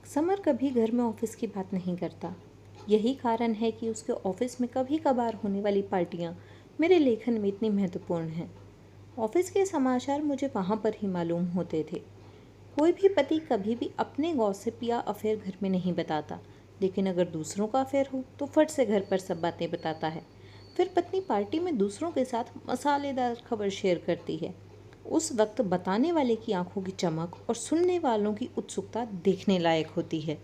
Summer कभी घर में ऑफिस की बात नहीं करता। यही कारण है कि उसके ऑफिस में कभी कभार होने वाली पार्टियां मेरे लेखन में इतनी महत्वपूर्ण हैं। ऑफिस के समाचार मुझे वहाँ पर ही मालूम होते थे। कोई भी पति कभी भी अपने गॉसिप या अफेयर घर में नहीं बताता, लेकिन अगर दूसरों का अफेयर हो तो फट से घर पर सब बातें बताता है। फिर पत्नी पार्टी में दूसरों के साथ मसालेदार खबर शेयर करती है। उस वक्त बताने वाले की आंखों की चमक और सुनने वालों की उत्सुकता देखने लायक होती है।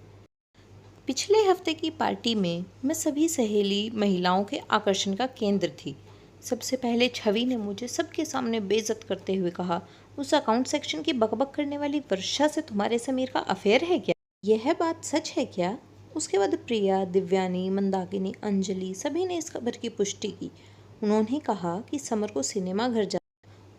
पिछले हफ्ते की पार्टी में मैं सभी सहेली महिलाओं के आकर्षण का केंद्र थी। सबसे पहले छवि ने मुझे सबके सामने बेइज्जत करते हुए कहा, उस अकाउंट सेक्शन की बकबक करने वाली वर्षा से तुम्हारे समीर का अफेयर है क्या? यह बात सच है क्या? उसके बाद प्रिया, दिव्यानी, मंदाकिनी, अंजलि सभी ने इस खबर की पुष्टि की। उन्होंने कहा कि समर को सिनेमा घर जा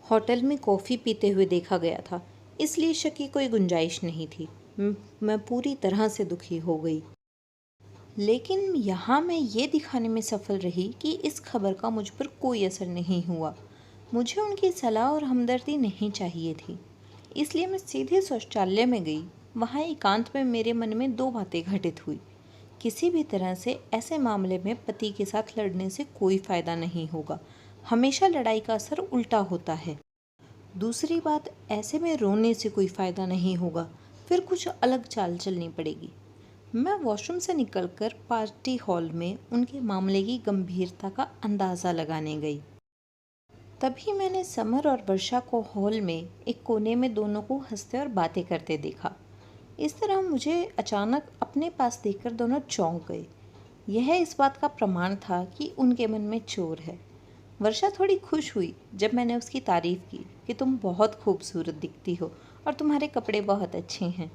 होटल में कॉफ़ी पीते हुए देखा गया था, इसलिए शक की कोई गुंजाइश नहीं थी। मैं पूरी तरह से दुखी हो गई, लेकिन यहाँ मैं ये दिखाने में सफल रही कि इस खबर का मुझ पर कोई असर नहीं हुआ। मुझे उनकी सलाह और हमदर्दी नहीं चाहिए थी, इसलिए मैं सीधे शौचालय में गई। वहाँ एकांत में मेरे मन में दो बातें घटित हुई। किसी भी तरह से ऐसे मामले में पति के साथ लड़ने से कोई फ़ायदा नहीं होगा। हमेशा लड़ाई का असर उल्टा होता है। दूसरी बात, ऐसे में रोने से कोई फ़ायदा नहीं होगा, फिर कुछ अलग चाल चलनी पड़ेगी। मैं वॉशरूम से निकलकर पार्टी हॉल में उनके मामले की गंभीरता का अंदाज़ा लगाने गई। तभी मैंने समर और वर्षा को हॉल में एक कोने में दोनों को हंसते और बातें करते देखा। इस तरह मुझे अचानक अपने पास देखकर दोनों चौंक गए। यह इस बात का प्रमाण था कि उनके मन में चोर है। वर्षा थोड़ी खुश हुई जब मैंने उसकी तारीफ़ की कि तुम बहुत खूबसूरत दिखती हो और तुम्हारे कपड़े बहुत अच्छे हैं।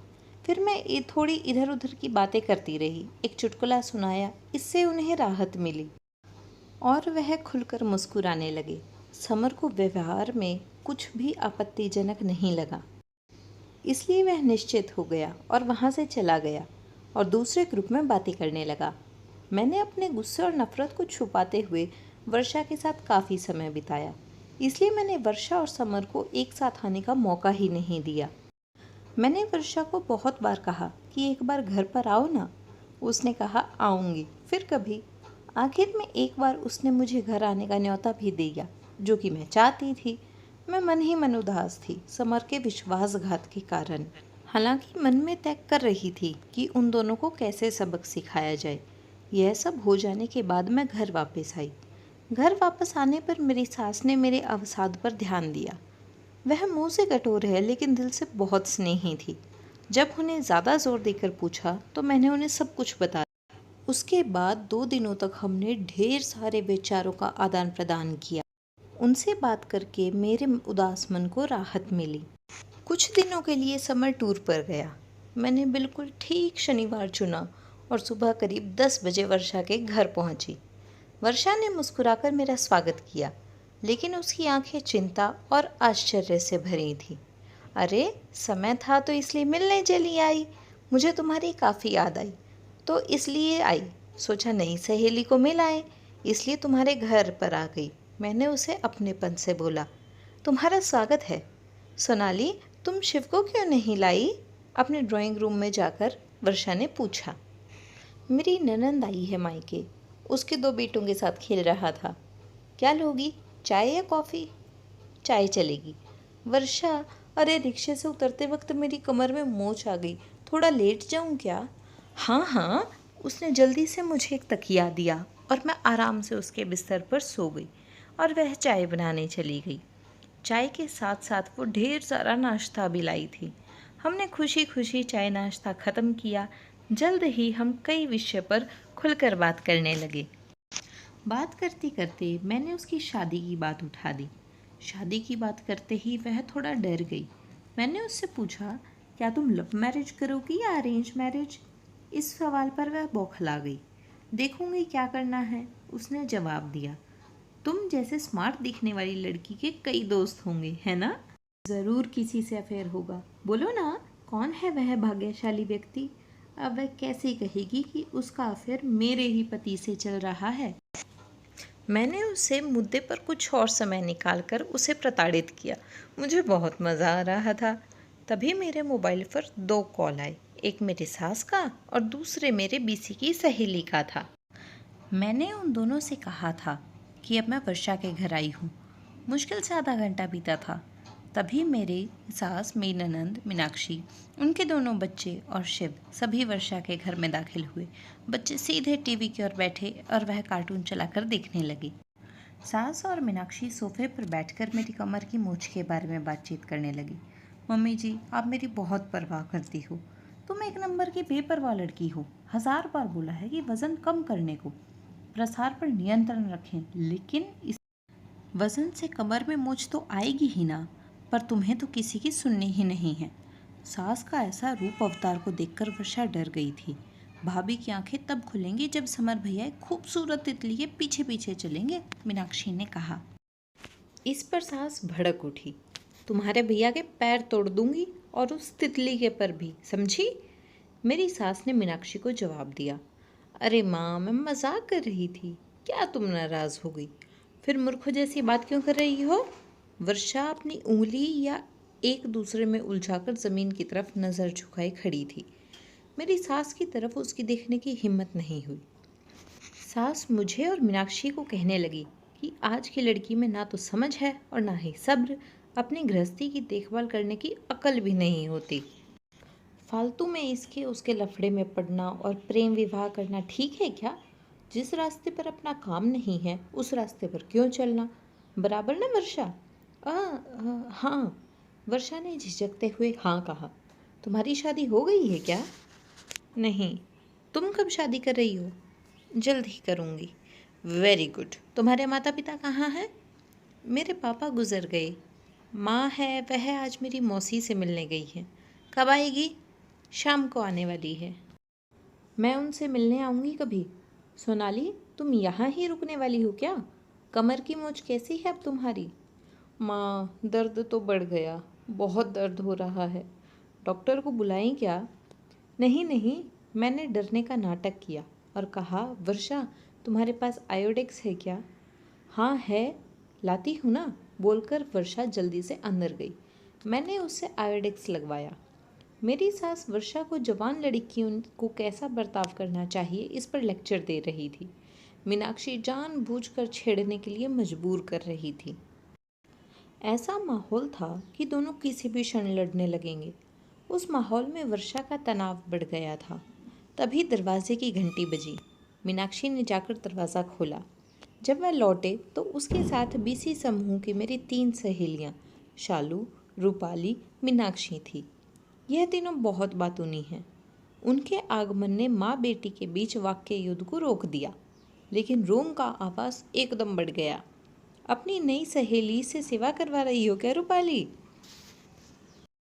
फिर मैं थोड़ी इधर उधर की बातें करती रही, एक चुटकुला सुनाया, इससे उन्हें राहत मिली और वह खुलकर मुस्कुराने लगे। समर को व्यवहार में कुछ भी आपत्तिजनक नहीं लगा, इसलिए वह निश्चित हो गया और वहाँ से चला गया और दूसरे ग्रुप में बातें करने लगा। मैंने अपने गुस्से और नफरत को छुपाते हुए वर्षा के साथ काफ़ी समय बिताया, इसलिए मैंने वर्षा और समर को एक साथ आने का मौका ही नहीं दिया। मैंने वर्षा को बहुत बार कहा कि एक बार घर पर आओ ना। उसने कहा आऊँगी, फिर कभी। आखिर में एक बार उसने मुझे घर आने का न्योता भी दिया, जो कि मैं चाहती थी। मैं मन ही मन उदास थी समर के विश्वासघात के कारण। हालांकि मन में तय कर रही थी कि उन दोनों को कैसे सबक सिखाया जाए। यह सब हो जाने के बाद मैं घर वापस आई। घर वापस आने पर मेरी सास ने मेरे अवसाद पर ध्यान दिया। वह मुंह से कठोर है, लेकिन दिल से बहुत स्नेही थी। जब उन्हें ज़्यादा जोर देकर पूछा तो मैंने उन्हें सब कुछ बताया। उसके बाद 2 दिनों तक हमने ढेर सारे विचारों का आदान प्रदान किया। उनसे बात करके मेरे उदास मन को राहत मिली। कुछ दिनों के लिए समर टूर पर गया। मैंने बिल्कुल ठीक शनिवार चुना और सुबह करीब 10 बजे वर्षा के घर पहुंची। वर्षा ने मुस्कुराकर मेरा स्वागत किया, लेकिन उसकी आंखें चिंता और आश्चर्य से भरी थीं। अरे, समय था तो इसलिए मिलने चली आई। मुझे तुम्हारी काफ़ी याद आई, तो इसलिए आई। सोचा नई सहेली को मिल आए, इसलिए तुम्हारे घर पर आ गई। मैंने उसे अपनेपन से बोला। तुम्हारा स्वागत है। सोनाली, तुम शिव को क्यों नहीं लाई? अपने ड्राइंग रूम में जाकर वर्षा ने पूछा। मेरी ननंद आई है मायके, उसके 2 बेटों के साथ खेल रहा था। क्या लोगी, चाय या कॉफ़ी? चाय चलेगी। वर्षा, अरे रिक्शे से उतरते वक्त मेरी कमर में मोच आ गई, थोड़ा लेट जाऊं क्या? हाँ हाँ। उसने जल्दी से मुझे एक तकिया दिया और मैं आराम से उसके बिस्तर पर सो गई और वह चाय बनाने चली गई। चाय के साथ साथ वो ढेर सारा नाश्ता भी लाई थी। हमने खुशी खुशी चाय नाश्ता ख़त्म किया। जल्द ही हम कई विषय पर खुलकर बात करने लगे। बात करते करते मैंने उसकी शादी की बात उठा दी। शादी की बात करते ही वह थोड़ा डर गई। मैंने उससे पूछा, क्या तुम लव मैरिज करोगी या अरेंज मैरिज? इस सवाल पर वह बौखला गई। देखूंगी क्या करना है, उसने जवाब दिया। तुम जैसे स्मार्ट दिखने वाली लड़की के कई दोस्त होंगे, है ना? ज़रूर किसी से अफेयर होगा। बोलो ना, कौन है वह भाग्यशाली व्यक्ति? अब वह कैसे कहेगी कि उसका अफेयर मेरे ही पति से चल रहा है? मैंने उसे मुद्दे पर कुछ और समय निकालकर उसे प्रताड़ित किया। मुझे बहुत मज़ा आ रहा था। तभी मेरे मोबाइल पर 2 कॉल आए। एक मेरे सास का और दूसरे मेरे बीसी की सहेली का था। मैंने उन दोनों से कहा था कि अब मैं वर्षा के घर आई हूँ। मुश्किल से आधा घंटा बीता था, तभी मेरे सास, मेरी ननंद मीनाक्षी, उनके दोनों बच्चे और शिव सभी वर्षा के घर में दाखिल हुए। बच्चे सीधे टीवी की ओर बैठे और वह कार्टून चलाकर देखने लगे। सास और मीनाक्षी सोफे पर बैठकर मेरी कमर की मूंछ के बारे में बातचीत करने लगी। मम्मी जी, आप मेरी बहुत परवाह करती हो। तुम एक नंबर की बेपरवाह लड़की हो। 1000 बार बोला है कि वज़न कम करने को, प्रसार पर नियंत्रण रखें, लेकिन इस वज़न से कमर में मूंछ तो आएगी ही ना। पर तुम्हें तो किसी की सुननी ही नहीं है। सास का ऐसा रूप अवतार को देखकर वर्षा डर गई थी। भाभी की आंखें तब खुलेंगी जब समर भैया एक खूबसूरत तितली के पीछे पीछे चलेंगे, मीनाक्षी ने कहा। इस पर सास भड़क उठी। तुम्हारे भैया के पैर तोड़ दूंगी और उस तितली के पर भी, समझी? मेरी सास ने मीनाक्षी को जवाब दिया। अरे माँ, मैं मजाक कर रही थी, क्या तुम नाराज़ हो गई? फिर मूर्ख जैसी बात क्यों कर रही हो? वर्षा अपनी उंगली या एक दूसरे में उलझाकर ज़मीन की तरफ नज़र झुकाए खड़ी थी। मेरी सास की तरफ उसकी देखने की हिम्मत नहीं हुई। सास मुझे और मीनाक्षी को कहने लगी कि आज की लड़की में ना तो समझ है और ना ही सब्र, अपनी गृहस्थी की देखभाल करने की अकल भी नहीं होती। फालतू में इसके उसके लफड़े में पड़ना और प्रेम विवाह करना ठीक है क्या? जिस रास्ते पर अपना काम नहीं है उस रास्ते पर क्यों चलना? बराबर ना वर्षा? हाँ, वर्षा ने झिझकते हुए हाँ कहा। तुम्हारी शादी हो गई है क्या? नहीं। तुम कब शादी कर रही हो? जल्द ही करूँगी। Very good. तुम्हारे माता पिता कहाँ हैं? मेरे पापा गुजर गए। माँ है, वह आज मेरी मौसी से मिलने गई है। कब आएगी? शाम को आने वाली है। मैं उनसे मिलने आऊँगी कभी। सोनाली, तुम यहाँ ही रुकने वाली हो क्या? कमर की मोच कैसी है अब तुम्हारी? माँ, दर्द तो बढ़ गया, बहुत दर्द हो रहा है। डॉक्टर को बुलाएं क्या? नहीं नहीं, मैंने डरने का नाटक किया और कहा, वर्षा, तुम्हारे पास आयोडेक्स है क्या? हाँ है, लाती हूँ ना, बोलकर वर्षा जल्दी से अंदर गई। मैंने उससे आयोडेक्स लगवाया। मेरी सास वर्षा को जवान लड़कियों को कैसा बर्ताव करना चाहिए इस पर लेक्चर दे रही थी। मीनाक्षी जानबूझकर छेड़ने के लिए मजबूर कर रही थी। ऐसा माहौल था कि दोनों किसी भी क्षण लड़ने लगेंगे। उस माहौल में वर्षा का तनाव बढ़ गया था। तभी दरवाजे की घंटी बजी। मीनाक्षी ने जाकर दरवाज़ा खोला। जब वह लौटे तो उसके साथ बीसी समूह की मेरी 3 सहेलियां, शालू, रूपाली, मीनाक्षी थी। यह तीनों बहुत बातूनी हैं। उनके आगमन ने माँ बेटी के बीच वाक्य युद्ध को रोक दिया, लेकिन रोम का आवाज़ एकदम बढ़ गया। अपनी नई सहेली से सेवा करवा रही हो क्या रूपाली?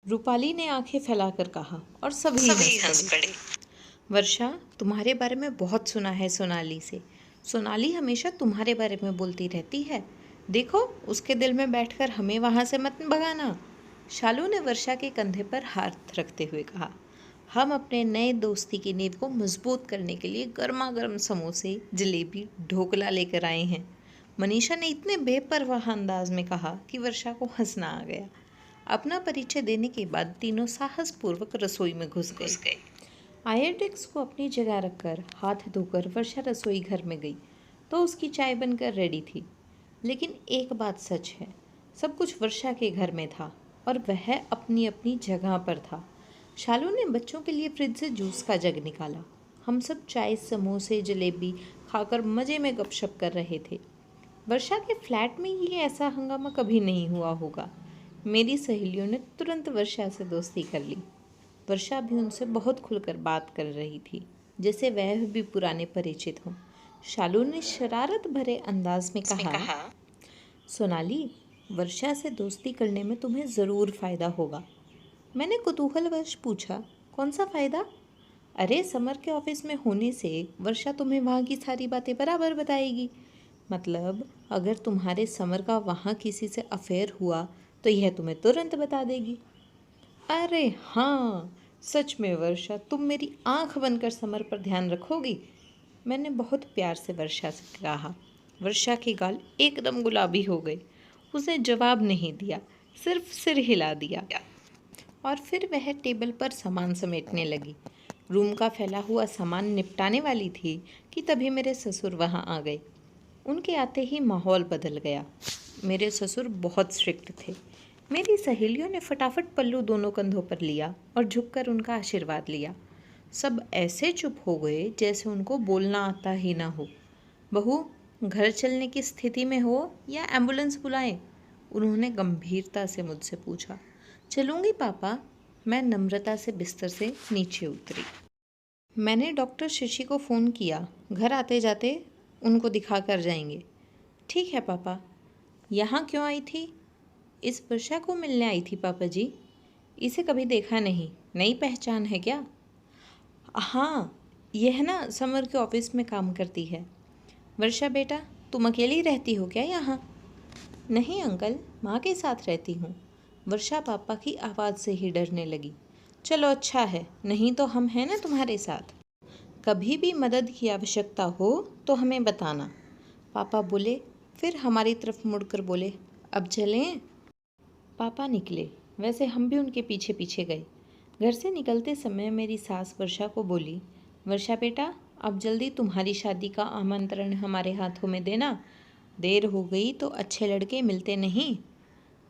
रूपाली ने आंखें फैलाकर कहा और सभी हंस पड़े। वर्षा, तुम्हारे बारे में बहुत सुना है सोनाली से। सोनाली हमेशा तुम्हारे बारे में बोलती रहती है। देखो, उसके दिल में बैठकर हमें वहाँ से मत भगाना। शालू ने वर्षा के कंधे पर हाथ रखते हुए कहा। हम अपने नए दोस्ती की नींव को मजबूत करने के लिए गर्मा गर्म समोसे, जलेबी, ढोकला लेकर आए हैं। मनीषा ने इतने बेपरवाह अंदाज में कहा कि वर्षा को हंसना आ गया। अपना परिचय देने के बाद तीनों साहसपूर्वक रसोई में घुस गए। आयोडेक्स को अपनी जगह रखकर हाथ धोकर वर्षा रसोई घर में गई तो उसकी चाय बनकर रेडी थी। लेकिन एक बात सच है, सब कुछ वर्षा के घर में था और वह अपनी अपनी जगह पर था। शालू ने बच्चों के लिए फ्रिज से जूस का जग निकाला। हम सब चाय, समोसे, जलेबी खाकर मज़े में गपशप कर रहे थे। वर्षा के फ्लैट में ये ऐसा हंगामा कभी नहीं हुआ होगा। मेरी सहेलियों ने तुरंत वर्षा से दोस्ती कर ली। वर्षा भी उनसे बहुत खुलकर बात कर रही थी, जैसे वह भी पुराने परिचित हों। शालू ने शरारत भरे अंदाज में कहा, सोनाली, वर्षा से दोस्ती करने में तुम्हें ज़रूर फ़ायदा होगा। मैंने कुतूहलवश पूछा, कौन सा फ़ायदा? अरे, समर के ऑफिस में होने से वर्षा तुम्हें वहाँ की सारी बातें बराबर बताएगी। मतलब अगर तुम्हारे समर का वहाँ किसी से अफेयर हुआ तो यह तुम्हें तुरंत बता देगी। अरे हाँ, सच में वर्षा, तुम मेरी आंख बनकर समर पर ध्यान रखोगी? मैंने बहुत प्यार से वर्षा से कहा। वर्षा के गाल एकदम गुलाबी हो गए। उसने जवाब नहीं दिया, सिर्फ सिर हिला दिया और फिर वह टेबल पर सामान समेटने लगी। रूम का फैला हुआ सामान निपटाने वाली थी कि तभी मेरे ससुर वहाँ आ गए। उनके आते ही माहौल बदल गया। मेरे ससुर बहुत स्ट्रिक्ट थे। मेरी सहेलियों ने फटाफट पल्लू दोनों कंधों पर लिया और झुककर उनका आशीर्वाद लिया। सब ऐसे चुप हो गए जैसे उनको बोलना आता ही ना हो। बहू, घर चलने की स्थिति में हो या एम्बुलेंस बुलाएं? उन्होंने गंभीरता से मुझसे पूछा। चलूँगी पापा, मैं नम्रता से बिस्तर से नीचे उतरी। मैंने डॉक्टर शशि को फ़ोन किया, घर आते जाते उनको दिखा कर जाएंगे। ठीक है पापा। यहाँ क्यों आई थी? इस वर्षा को मिलने आई थी पापा जी। इसे कभी देखा नहीं, नई पहचान है क्या? हाँ, यह ना समर के ऑफिस में काम करती है। वर्षा बेटा, तुम अकेली रहती हो क्या यहाँ? नहीं अंकल, माँ के साथ रहती हूँ। वर्षा पापा की आवाज़ से ही डरने लगी। चलो अच्छा है, नहीं तो हम हैं ना तुम्हारे साथ। कभी भी मदद की आवश्यकता हो तो हमें बताना, पापा बोले। फिर हमारी तरफ मुड़कर बोले, अब चलें? पापा निकले। वैसे हम भी उनके पीछे पीछे गए। घर से निकलते समय मेरी सास वर्षा को बोली, वर्षा बेटा, अब जल्दी तुम्हारी शादी का आमंत्रण हमारे हाथों में देना। देर हो गई तो अच्छे लड़के मिलते नहीं।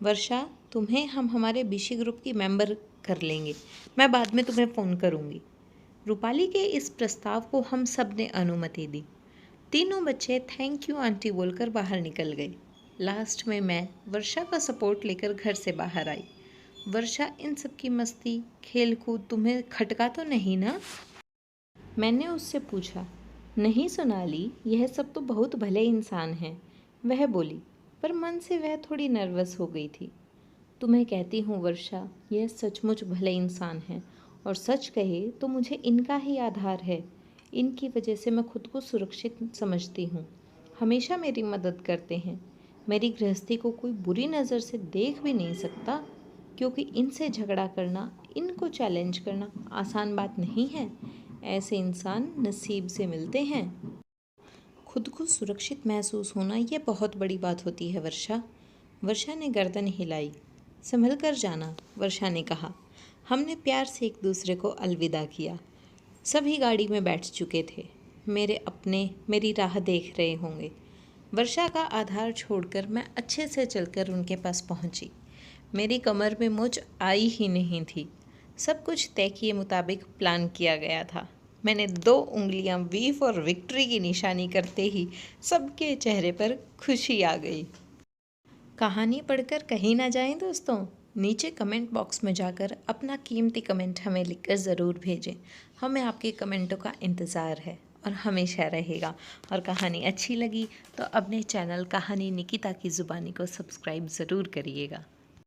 वर्षा, तुम्हें हम हमारे बीसी ग्रुप की मेंबर कर लेंगे। मैं बाद में तुम्हें फ़ोन करूँगी। रूपाली के इस प्रस्ताव को हम सब ने अनुमति दी। तीनों बच्चे थैंक यू आंटी बोलकर बाहर निकल गए। लास्ट में मैं वर्षा का सपोर्ट लेकर घर से बाहर आई। वर्षा, इन सब की मस्ती खेल कूद तुम्हें खटका तो नहीं ना? मैंने उससे पूछा। नहीं सोनाली, यह सब तो बहुत भले इंसान हैं, वह बोली, पर मन से वह थोड़ी नर्वस हो गई थी। तुम्हें कहती हूँ वर्षा, यह सचमुच भले इंसान हैं, और सच कहे तो मुझे इनका ही आधार है। इनकी वजह से मैं खुद को सुरक्षित समझती हूँ। हमेशा मेरी मदद करते हैं। मेरी गृहस्थी को कोई बुरी नज़र से देख भी नहीं सकता, क्योंकि इनसे झगड़ा करना, इनको चैलेंज करना आसान बात नहीं है। ऐसे इंसान नसीब से मिलते हैं। खुद को सुरक्षित महसूस होना यह बहुत बड़ी बात होती है वर्षा। वर्षा ने गर्दन हिलाई। संभल कर जाना, वर्षा ने कहा। हमने प्यार से एक दूसरे को अलविदा किया। सभी गाड़ी में बैठ चुके थे। मेरे अपने मेरी राह देख रहे होंगे। वर्षा का आधार छोड़कर मैं अच्छे से चलकर उनके पास पहुंची। मेरी कमर में मोच आई ही नहीं थी। सब कुछ तय किए मुताबिक प्लान किया गया था। मैंने 2 उंगलियां वी फॉर विक्ट्री की निशानी करते ही सबके चेहरे पर खुशी आ गई। कहानी पढ़कर कहीं ना जाएं दोस्तों। नीचे कमेंट बॉक्स में जाकर अपना कीमती कमेंट हमें लिखकर ज़रूर भेजें। हमें आपके कमेंटों का इंतज़ार है और हमेशा रहेगा। और कहानी अच्छी लगी तो अपने चैनल कहानी निकिता की ज़ुबानी को सब्सक्राइब ज़रूर करिएगा।